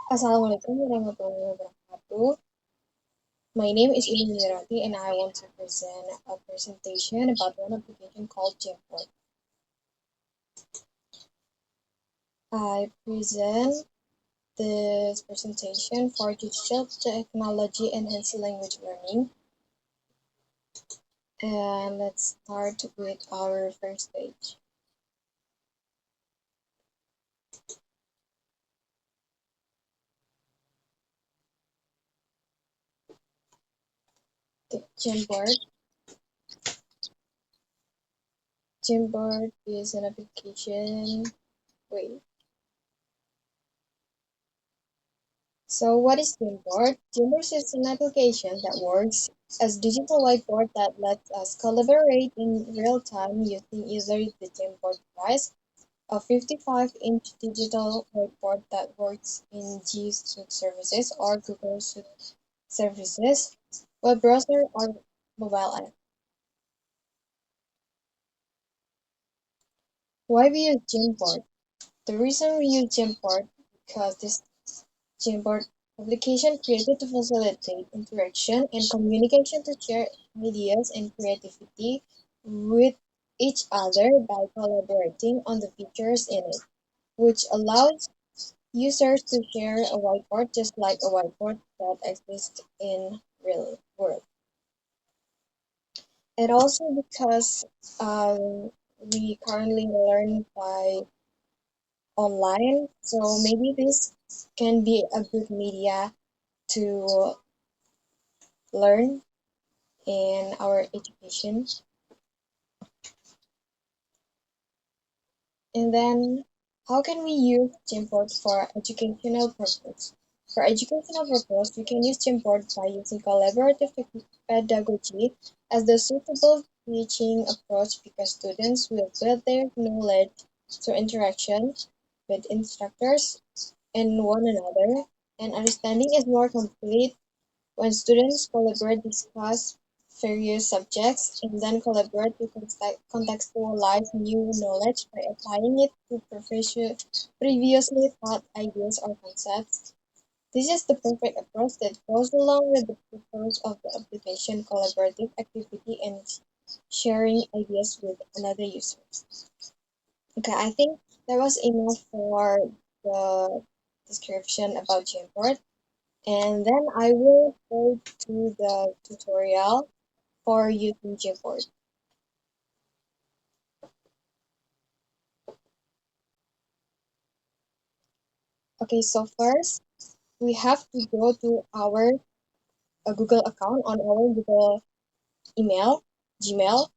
Assalamualaikum warahmatullahi wabarakatuh. My name is Uli and I want to present a presentation about one application called Jamboard. I present this presentation for digital technology enhanced language learning. And let's start with our first page. The Jamboard. Jamboard is an application. Wait. So what is Jamboard? Jamboard is an application that works as digital whiteboard that lets us collaborate in real time using either the Jamboard device, a 55-inch digital whiteboard that works in G Suite services or Google Suite services, web browser, or mobile app. Why we use Jamboard? The reason we use Jamboard because this Jamboard application created to facilitate interaction and communication to share ideas and creativity with each other by collaborating on the features in it, which allows users to share a whiteboard just like a whiteboard that exists in real world. And also because we currently learn by online, so maybe this can be a good media to learn in our education. And then how can we use Jamboard for educational purpose? For educational purpose, we can use Jamboard by using collaborative pedagogy as the suitable teaching approach because students will build their knowledge through interaction with instructors and one another, and understanding is more complete when students collaborate, discuss various subjects, and then collaborate to contextualize new knowledge by applying it to previously taught ideas or concepts. This is the perfect approach that goes along with the purpose of the application collaborative activity and sharing ideas with another user. Okay, I think that was enough for the description about Jamboard. And then I will go to the tutorial for using Jamboard. Okay, so first we have to go to our Google account on our Google email, Gmail,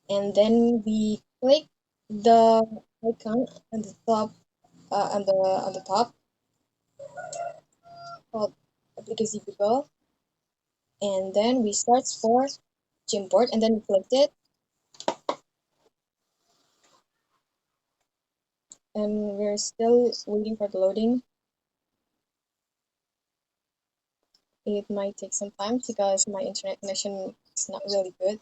and then we click the icon on the top, on the top called application Google, and then we search for Jamboard, and then we click it, and we're still waiting for the loading. It might take some time because my internet connection is not really good.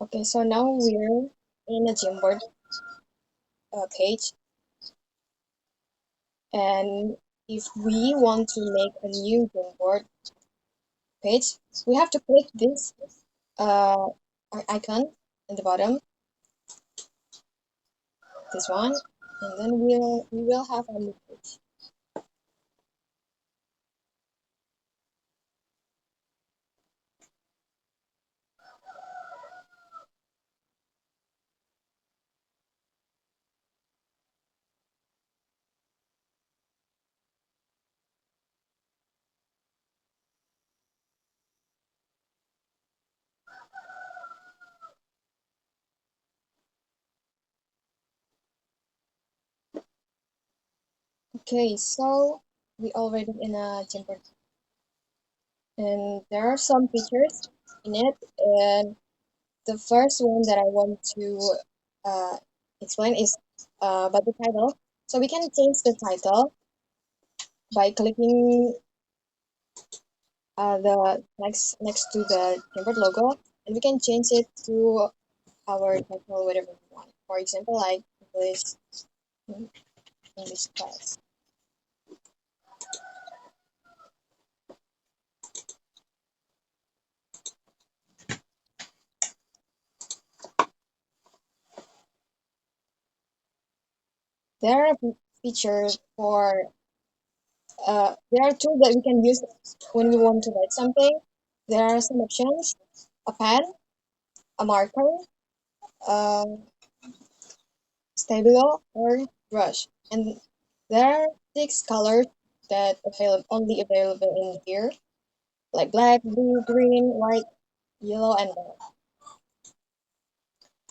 Okay, so now we're in a Jamboard page, and if we want to make a new Jamboard page, we have to click this uh, icon in the bottom, this one, and then we will have a new page. Okay, so we already in a Jamboard, and there are some features in it, and the first one that I want to uh, explain is about the title. So we can change the title by clicking the next to the Jamboard logo, and we can change it to our title, whatever we want. For example, like English, English class. There are features for there are tools that we can use when we want to write something. There are some options: a pen, a marker, a stabilo, or brush. And there are six colors that only available in here, like black, blue, green, white, yellow, and red.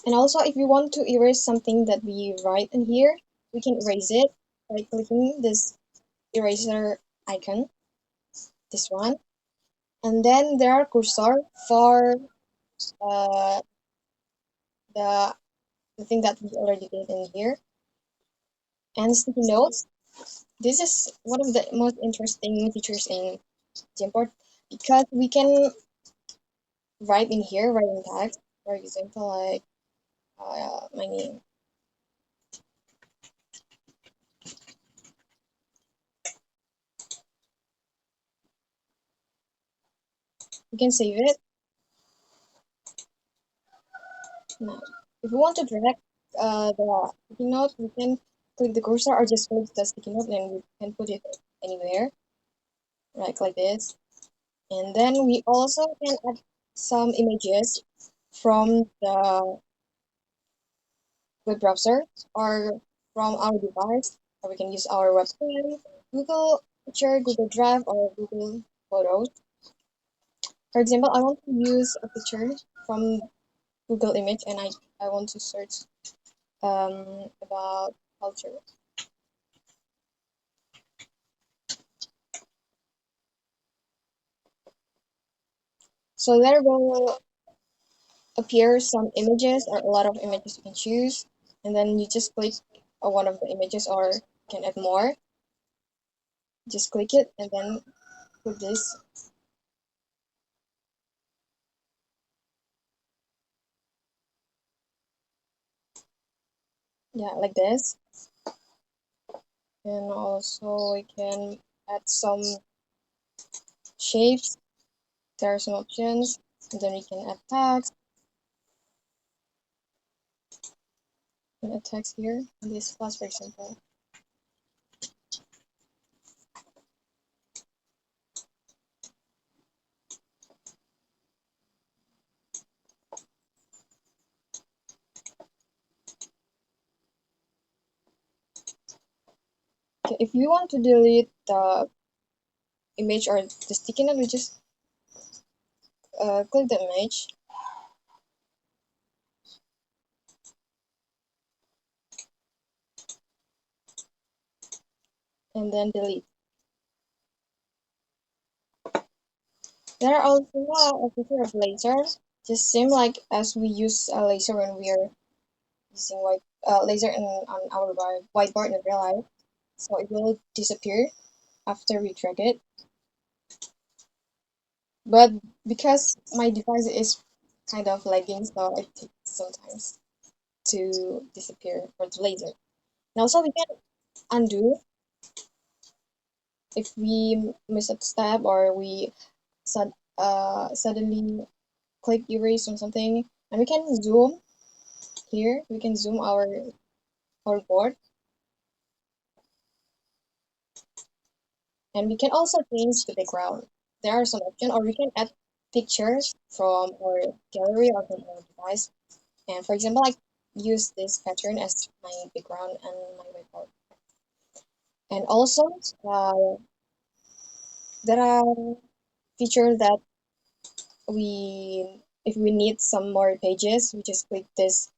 And also, if we want to erase something that we write in here, we can erase it by clicking this eraser icon, this one. And then there are cursor for uh, the, the thing that we already did in here. And sticky notes. This is one of the most interesting features in Jamboard because we can write in here, write in text. For example, like my name. We can save it. Now, if we want to drag the sticky note, we can click the cursor or just click the sticky note and we can put it anywhere, like this. And then we also can add some images from the web browser or from our device, or we can use our website, Google Picture, Google Drive, or Google Photos. For example, I want to use a picture from Google Image and I want to search about culture. So there will appear some images or a lot of images you can choose, and then you just click on one of the images or you can add more. Just click it and then put this. Yeah, like this. And also we can add some shapes. There are some options, and then we can add tags. And add text here in this class, for example. Okay, if you want to delete the image or the sticky note, we just click the image and then delete. There are also a feature of laser, just same like as we use a laser when we are using laser on our whiteboard in real life. So it will disappear after we drag it. But because my device is kind of lagging, so it takes sometimes to disappear for the laser. And also we can undo if we miss a step or we suddenly click erase on something, and we can zoom here. We can zoom our board, and we can also change the background. There are some options, or we can add pictures from our gallery or from our device. And for example, I use this pattern as my background and my whiteboard. And also, uh, there are features that if we need some more pages, we just click this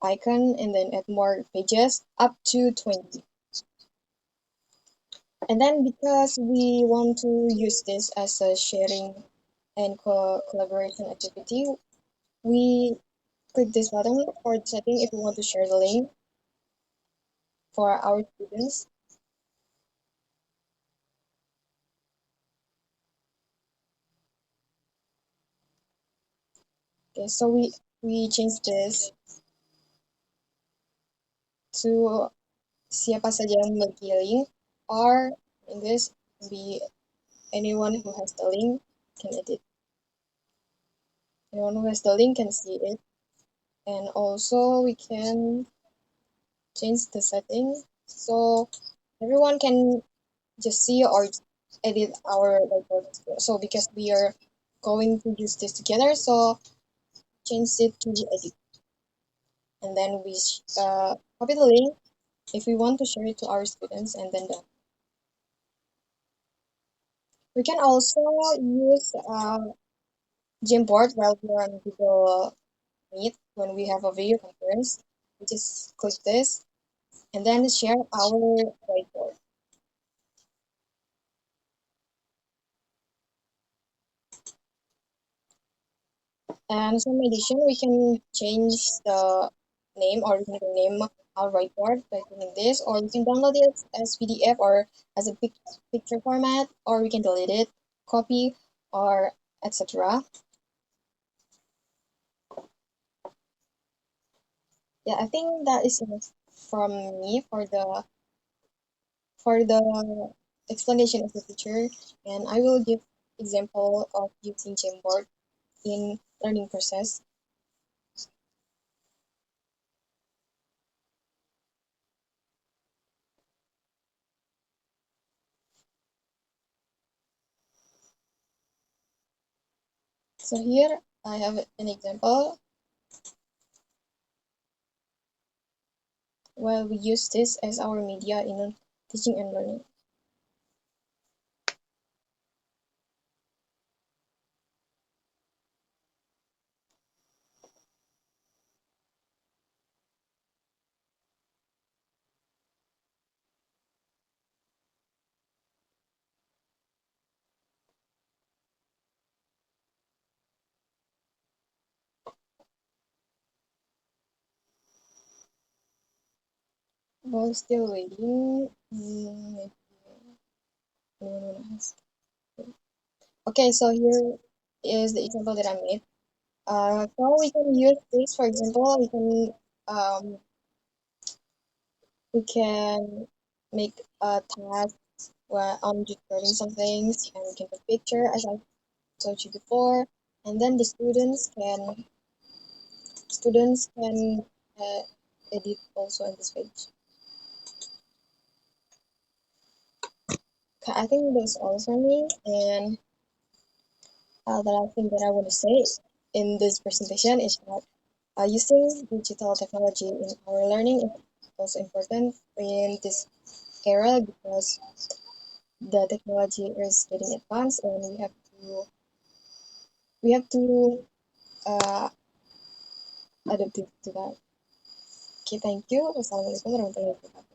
icon and then add more pages up to 20. And then because we want to use this as a sharing and collaboration activity, we click this button for the setting if we want to share the link for our students. Okay, so we change this to siapa saja yang memiliki link, or in this be anyone who has the link can edit. Anyone who has the link can see it, and also we can change the setting so everyone can just see or edit our whiteboard. So because we are going to use this together, so change it to edit, and then we copy the link if we want to share it to our students, and then done. We can also use Jamboard while we are on Google Meet when we have a video conference. We just click this and then share our whiteboard. And some addition, we can change the name, or we can rename our whiteboard by doing this, or we can download it as PDF or as a picture format, or we can delete it, copy, or etc. Yeah, I think that is enough from me for the explanation of the feature, and I will give example of using Jamboard in learning process. So here I have an example where we use this as our media in teaching and learning. While still waiting, maybe anyone wanna ask? Okay, so here is the example that I made. So we can use this, for example, um, we can make a task where I'm just learning some things, and we can put picture as I told you before, and then the students can uh, edit also in this page. Okay, I think that's all for me, and the last thing that I want to say in this presentation is that using digital technology in our learning is also important in this era because the technology is getting advanced, and we have to uh, adapt to that. Okay, thank you. Wassalamualaikum warahmatullahi wabarakatuh.